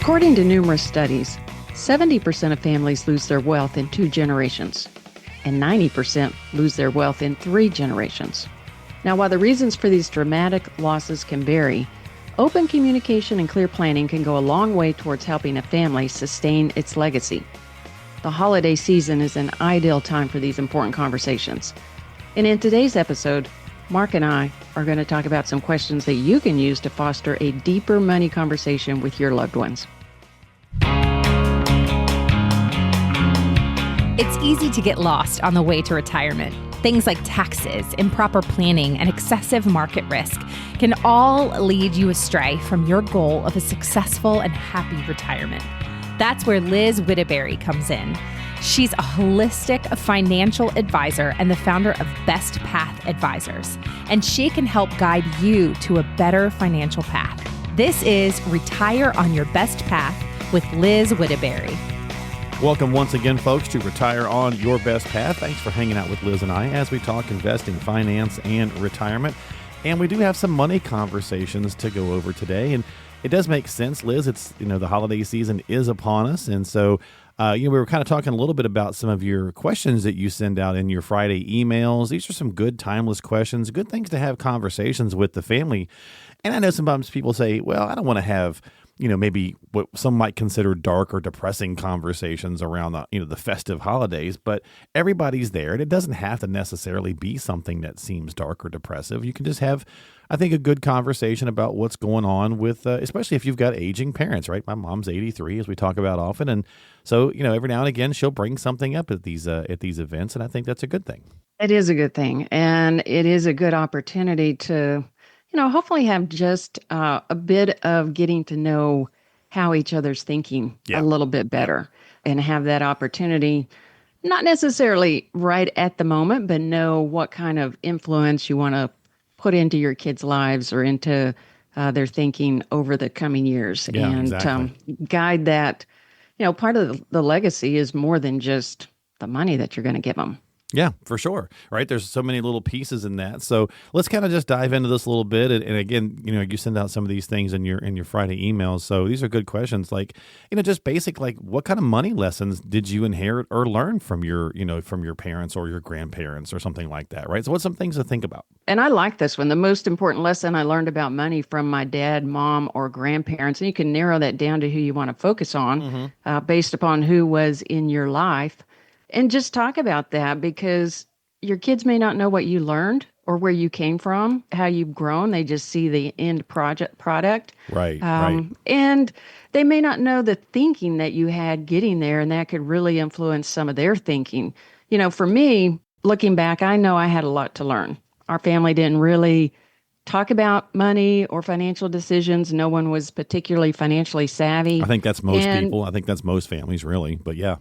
According to numerous studies, 70% of families lose their wealth in 2 generations, and 90% lose their wealth in 3 generations. Now, while the reasons for these dramatic losses can vary, open communication and clear planning can go a long way towards helping a family sustain its legacy. The holiday season is an ideal time for these important conversations. And in today's episode, Marc and I are going to talk about some questions that you can use to foster a deeper money conversation with your loved ones. It's easy to get lost on the way to retirement. Things like taxes, improper planning, and excessive market risk can all lead you astray from your goal of a successful and happy retirement. That's where Liz Whittaberry comes in. She's a holistic financial advisor and the founder of Best Path Advisors, and she can help guide you to a better financial path. This is Retire on Your Best Path with Liz Whittaberry. Welcome once again, folks, to Retire on Your Best Path. Thanks for hanging out with Liz and I as we talk investing, finance, and retirement. And we do have some money conversations to go over today. And it does make sense, Liz. It's, the holiday season is upon us. And so, we were kind of talking a little bit about some of your questions that you send out in your Friday emails. These are some good, timeless questions, good things to have conversations with the family. And I know sometimes people say, well, I don't want to have maybe what some might consider dark or depressing conversations around the festive holidays, but everybody's there, and it doesn't have to necessarily be something that seems dark or depressive. You can just have, I think, a good conversation about what's going on with, especially if you've got aging parents, right? My mom's 83, as we talk about often, and so every now and again she'll bring something up at these events, and I think that's a good thing. It is a good thing, and it is a good opportunity to hopefully have just a bit of getting to know how each other's thinking a little bit better and have that opportunity, not necessarily right at the moment, but know what kind of influence you want to put into your kids' lives or into their thinking over the coming years. Yeah, and exactly. Guide that. Part of the legacy is more than just the money that you're going to give them. Yeah, for sure. Right. There's so many little pieces in that. So let's kind of just dive into this a little bit. And again, you send out some of these things in your Friday emails. So these are good questions. Like, just basic, like what kind of money lessons did you inherit or learn from your parents or your grandparents or something like that? Right. So what's some things to think about? And I like this one. The most important lesson I learned about money from my dad, mom, or grandparents. And you can narrow that down to who you want to focus on based upon who was in your life. And just talk about that, because your kids may not know what you learned or where you came from, how you've grown. They just see the end product. Right, right. And they may not know the thinking that you had getting there, and that could really influence some of their thinking. For me, looking back, I know I had a lot to learn. Our family didn't really talk about money or financial decisions. No one was particularly financially savvy. I think that's most people. I think that's most families, really. But yeah.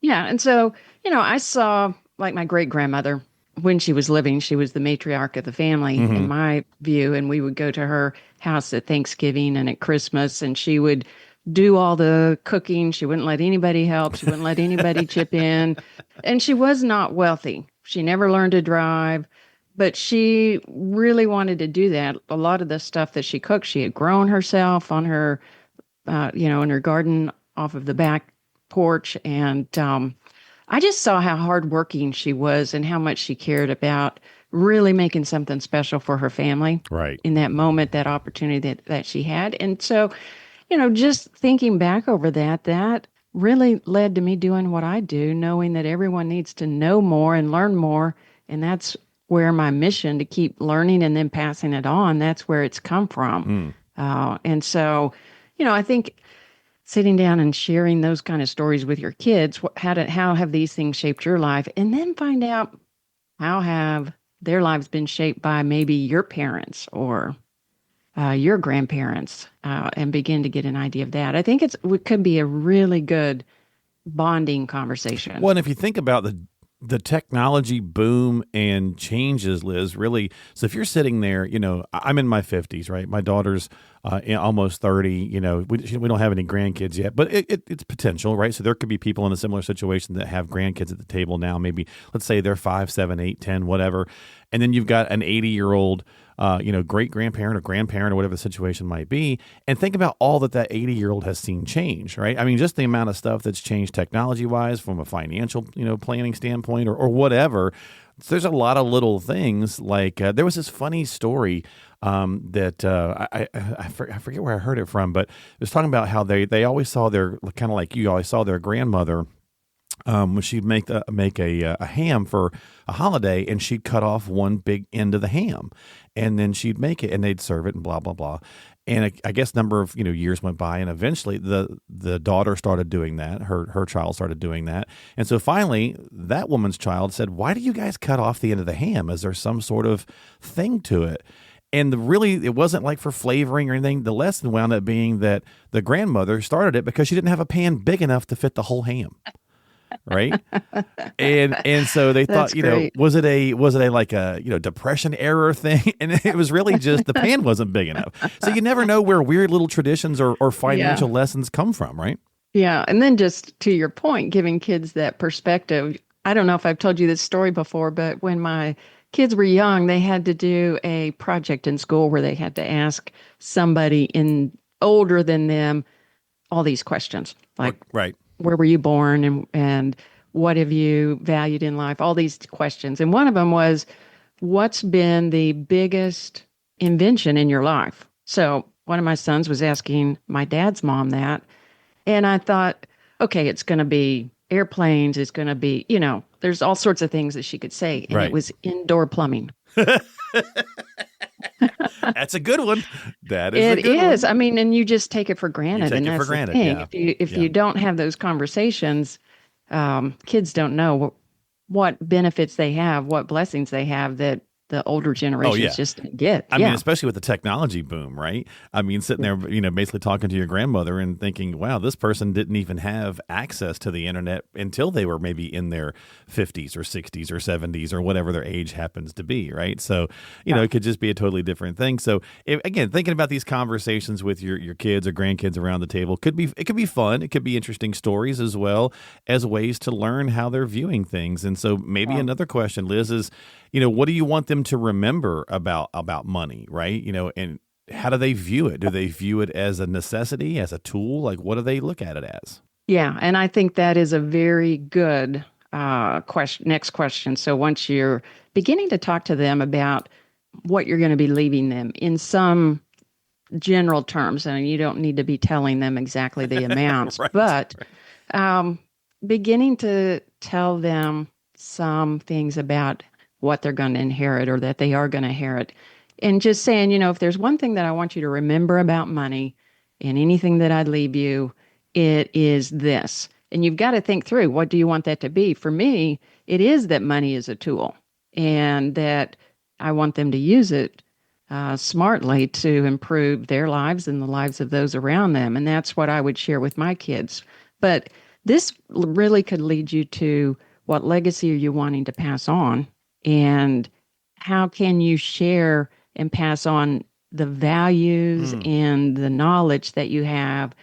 Yeah. And so, I saw like my great grandmother when she was living, she was the matriarch of the family in my view. And we would go to her house at Thanksgiving and at Christmas, and she would do all the cooking. She wouldn't let anybody help. She wouldn't let anybody chip in. And she was not wealthy. She never learned to drive, but she really wanted to do that. A lot of the stuff that she cooked, she had grown herself on her, in her garden off of the back porch. And I just saw how hardworking she was and how much she cared about really making something special for her family in that moment, that opportunity that she had. And so, just thinking back over that really led to me doing what I do, knowing that everyone needs to know more and learn more. And that's where my mission to keep learning and then passing it on, that's where it's come from. And so, I think sitting down and sharing those kind of stories with your kids, how have these things shaped your life? And then find out how have their lives been shaped by maybe your parents or your grandparents, and begin to get an idea of that. I think it could be a really good bonding conversation. Well, and if you think about the technology boom and changes, Liz, really. So if you're sitting there, I'm in my 50s, right? My daughter's almost 30. We don't have any grandkids yet, but it's potential, right? So there could be people in a similar situation that have grandkids at the table now. Maybe let's say they're 5, 7, 8, 10, whatever. And then you've got an 80-year-old, great grandparent or grandparent or whatever the situation might be. And think about all that 80-year-old has seen change, right? I mean, just the amount of stuff that's changed technology-wise from a financial, planning standpoint or whatever. So there's a lot of little things like there was this funny story that I forget where I heard it from, but it was talking about how they always saw their, kind of like you always saw their grandmother when she'd make a ham for a holiday, and she'd cut off one big end of the ham, and then she'd make it, and they'd serve it, and blah blah blah. And I guess number of years went by, and eventually the daughter started doing that. Her child started doing that, and so finally that woman's child said, "Why do you guys cut off the end of the ham? Is there some sort of thing to it?" And really, it wasn't like for flavoring or anything. The lesson wound up being that the grandmother started it because she didn't have a pan big enough to fit the whole ham. Right. And so they thought, was it a like a, depression era thing? And it was really just the pan wasn't big enough. So you never know where weird little traditions or financial lessons come from. Right. Yeah. And then just to your point, giving kids that perspective. I don't know if I've told you this story before, but when my kids were young, they had to do a project in school where they had to ask somebody older than them all these questions like, right. Where were you born and what have you valued in life? All these questions. And one of them was, what's been the biggest invention in your life? So one of my sons was asking my dad's mom that. And I thought, okay, it's going to be airplanes. It's going to be, there's all sorts of things that she could say. And It was indoor plumbing. That's a good one. That is a good is. one. I mean, and you just take it for granted. And that's for granted, the thing. yeah. If you don't have those conversations, kids don't know what benefits they have, what blessings they have that the older generations just didn't get. I mean, especially with the technology boom, right? I mean, sitting there, basically talking to your grandmother and thinking, wow, this person didn't even have access to the internet until they were maybe in their 50s or 60s or 70s or whatever their age happens to be, right? So, it could just be a totally different thing. So, again, thinking about these conversations with your kids or grandkids around the table it could be fun. It could be interesting stories as well as ways to learn how they're viewing things. And so maybe another question, Liz, is, what do you want them to remember about money, right? And how do they view it? Do they view it as a necessity, as a tool? Like, what do they look at it as? Yeah, and I think that is a very good next question. So once you're beginning to talk to them about what you're going to be leaving them in some general terms, and you don't need to be telling them exactly the amounts, but beginning to tell them some things about what they're going to inherit or that they are going to inherit. And just saying, if there's one thing that I want you to remember about money and anything that I'd leave you, it is this. And you've got to think through, what do you want that to be? For me, it is that money is a tool and that I want them to use it smartly to improve their lives and the lives of those around them. And that's what I would share with my kids. But this really could lead you to, what legacy are you wanting to pass on? And how can you share and pass on the values and the knowledge that you have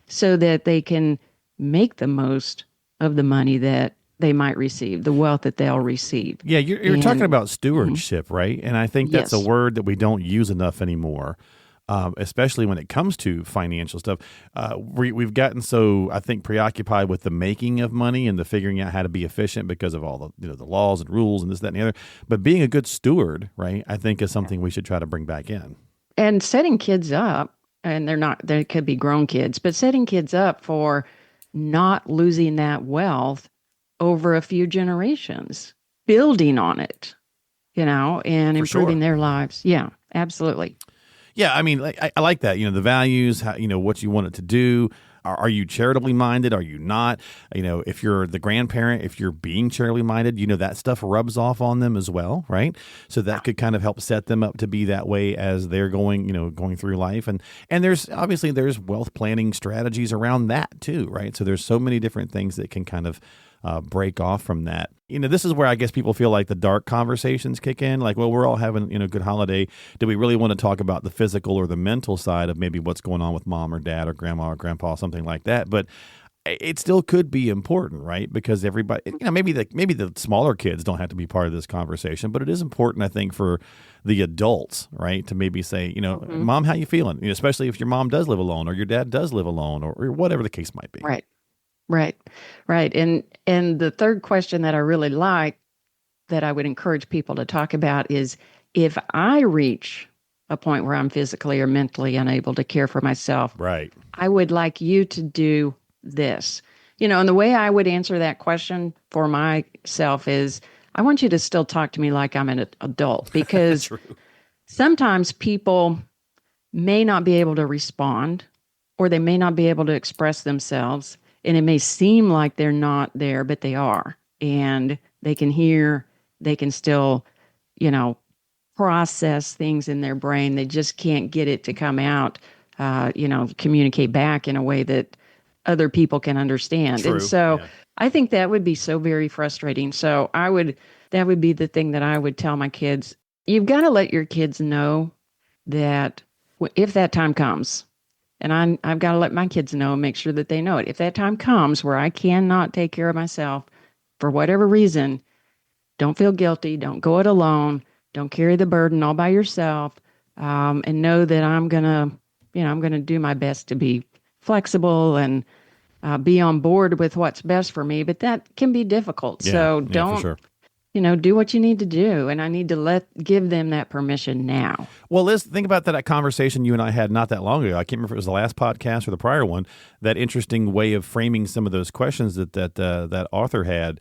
so that they can make the most of the money that they might receive, the wealth that they'll receive? Yeah, you're talking about stewardship, right? And I think that's a word that we don't use enough anymore. Especially when it comes to financial stuff. We've gotten so, I think, preoccupied with the making of money and the figuring out how to be efficient because of all the the laws and rules and this, that, and the other. But being a good steward, right, I think is something we should try to bring back in. And setting kids up, and they could be grown kids, but setting kids up for not losing that wealth over a few generations, building on it, and improving their lives. Yeah, absolutely. Yeah, I mean, I like that. The values, how, what you want it to do. Are you charitably minded? Are you not? If you're the grandparent, if you're being charitably minded, that stuff rubs off on them as well, right? So that could kind of help set them up to be that way as they're going through life. And there's wealth planning strategies around that too, right? So there's so many different things that can kind of break off from that. This is where I guess people feel like the dark conversations kick in. Like, well, we're all having, a good holiday. Do we really want to talk about the physical or the mental side of maybe what's going on with mom or dad or grandma or grandpa, something like that? But it still could be important, right? Because everybody, maybe the smaller kids don't have to be part of this conversation, but it is important, I think, for the adults, right, to maybe say, Mom, how you feeling? Especially if your mom does live alone or your dad does live alone or whatever the case might be. Right. Right. Right. And the third question that I really like that I would encourage people to talk about is if I reach a point where I'm physically or mentally unable to care for myself, right, I would like you to do this. And the way I would answer that question for myself is I want you to still talk to me like I'm an adult, because sometimes people may not be able to respond or they may not be able to express themselves. And it may seem like they're not there, but they are. And they can hear, they can still, process things in their brain. They just can't get it to come out, communicate back in a way that other people can understand. True. And so I think that would be so very frustrating. So that would be the thing that I would tell my kids. You've got to let your kids know that if that time comes, and I've got to let my kids know and make sure that they know it. If that time comes where I cannot take care of myself for whatever reason, don't feel guilty. Don't go it alone. Don't carry the burden all by yourself. And know that I'm gonna do my best to be flexible and be on board with what's best for me. But that can be difficult. So don't. For sure. Do what you need to do. And I need to give them that permission now. Well, Liz, think about that conversation you and I had not that long ago. I can't remember if it was the last podcast or the prior one, that interesting way of framing some of those questions that author had.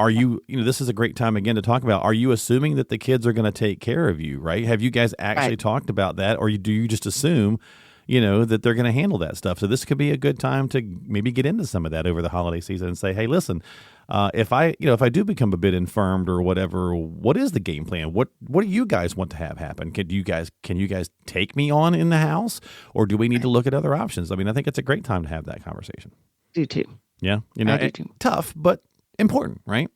Are you, this is a great time again to talk about, are you assuming that the kids are going to take care of you, right? Have you guys actually talked about that? Or do you just assume, that they're going to handle that stuff? So this could be a good time to maybe get into some of that over the holiday season and say, hey, listen, if I do become a bit infirmed or whatever, what is the game plan? What do you guys want to have happen? Can you guys take me on in the house, or do we need to look at other options? I mean, I think it's a great time to have that conversation. Do too. Yeah, I do too. Tough, but important, right?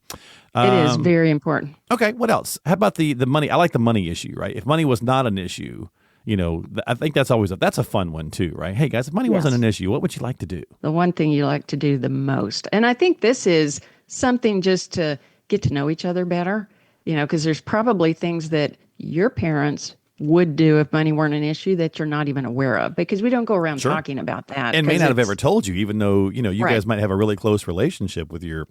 It is very important. Okay, what else? How about the money? I like the money issue, right? If money was not an issue, I think that's a fun one too, right? Hey guys, if money wasn't an issue, what would you like to do? The one thing you like to do the most. And I think this is something just to get to know each other better, because there's probably things that your parents would do if money weren't an issue that you're not even aware of, because we don't go around talking about that. And may not have ever told you, even though, you guys might have a really close relationship with your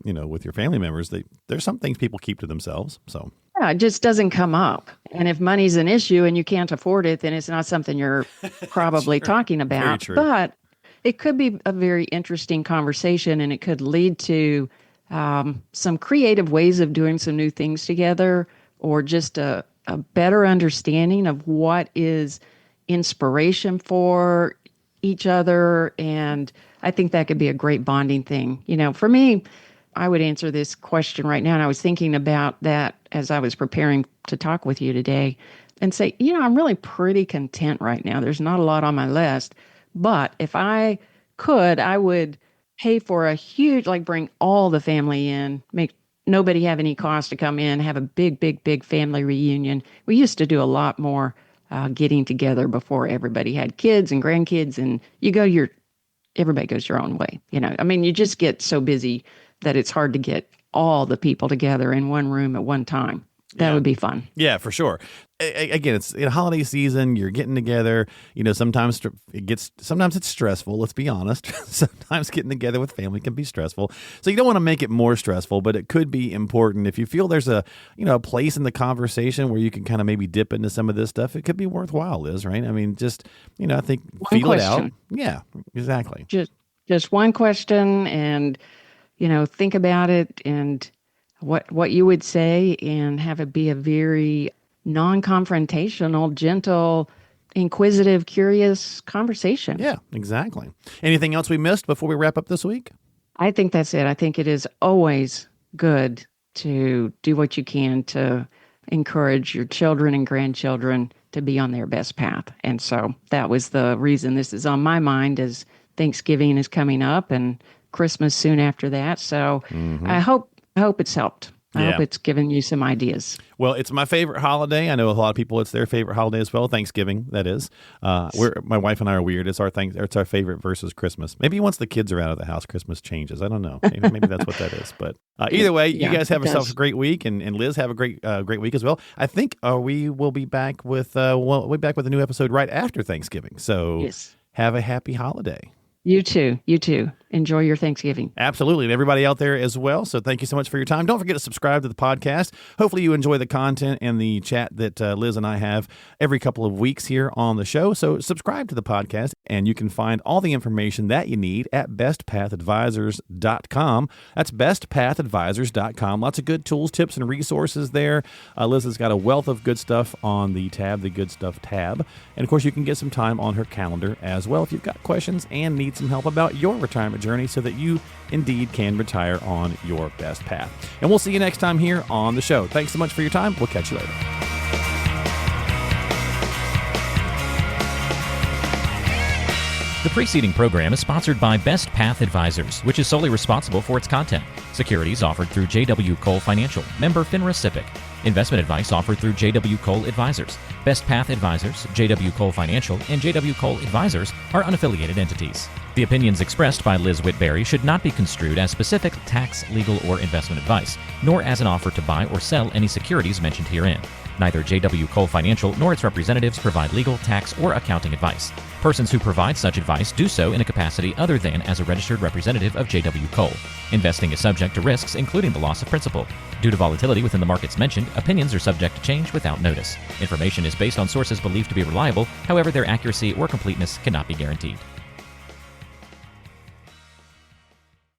family members. There's some things people keep to themselves. So yeah, it just doesn't come up. And if money's an issue and you can't afford it, then it's not something you're probably talking about. But it could be a very interesting conversation, and it could lead to some creative ways of doing some new things together, or just a better understanding of what is inspiration for each other. And I think that could be a great bonding thing. For me, I would answer this question right now. And I was thinking about that as I was preparing to talk with you today, and say, I'm really pretty content right now. There's not a lot on my list, but if I could, I would pay for a huge, bring all the family in, make nobody have any cost to come in, have a big, big, big family reunion. We used to do a lot more getting together before everybody had kids and grandkids, and everybody goes your own way. You just get so busy that it's hard to get all the people together in one room at one time. That would be fun. Yeah, for sure. Again, it's holiday season. You're getting together. Sometimes it's stressful. Let's be honest. Sometimes getting together with family can be stressful. So you don't want to make it more stressful, but it could be important. If you feel there's a place in the conversation where you can kind of maybe dip into some of this stuff, it could be worthwhile, Liz, right? I mean, just, I think feel it out. Yeah, exactly. Just one question, and, think about it and what you would say, and have it be a very non-confrontational, gentle, inquisitive, curious conversation. Yeah, exactly. Anything else we missed before we wrap up this week? I think that's it. I think it is always good to do what you can to encourage your children and grandchildren to be on their best path. And so that was the reason this is on my mind, as Thanksgiving is coming up and Christmas soon after that. So I hope it's helped. I hope it's given you some ideas. Well, it's my favorite holiday. I know a lot of people, it's their favorite holiday as well. Thanksgiving, that is. My wife and I are weird. It's our favorite versus Christmas. Maybe once the kids are out of the house, Christmas changes. I don't know. Maybe that's what that is. But either way, you guys have yourself a great week, and Liz, have a great week as well. I think we will be back with we'll be back with a new episode right after Thanksgiving. So have a happy holiday. You too. Enjoy your Thanksgiving. Absolutely. And everybody out there as well. So thank you so much for your time. Don't forget to subscribe to the podcast. Hopefully you enjoy the content and the chat that Liz and I have every couple of weeks here on the show. So subscribe to the podcast, and you can find all the information that you need at bestpathadvisors.com. That's bestpathadvisors.com. Lots of good tools, tips, and resources there. Liz has got a wealth of good stuff on the Good Stuff tab. And of course, you can get some time on her calendar as well if you've got questions and need some help about your retirement journey so that you indeed can retire on your best path. And we'll see you next time here on the show. Thanks so much for your time. We'll catch you later. The preceding program is sponsored by Best Path Advisors, which is solely responsible for its content. Securities offered through J.W. Cole Financial, member FINRA SIPC. Investment advice offered through J.W. Cole Advisors. Best Path Advisors, J.W. Cole Financial, and J.W. Cole Advisors are unaffiliated entities. The opinions expressed by Liz Whitberry should not be construed as specific tax, legal, or investment advice, nor as an offer to buy or sell any securities mentioned herein. Neither J.W. Cole Financial nor its representatives provide legal, tax, or accounting advice. Persons who provide such advice do so in a capacity other than as a registered representative of J.W. Cole. Investing is subject to risks, including the loss of principal. Due to volatility within the markets mentioned, opinions are subject to change without notice. Information is based on sources believed to be reliable, however, their accuracy or completeness cannot be guaranteed.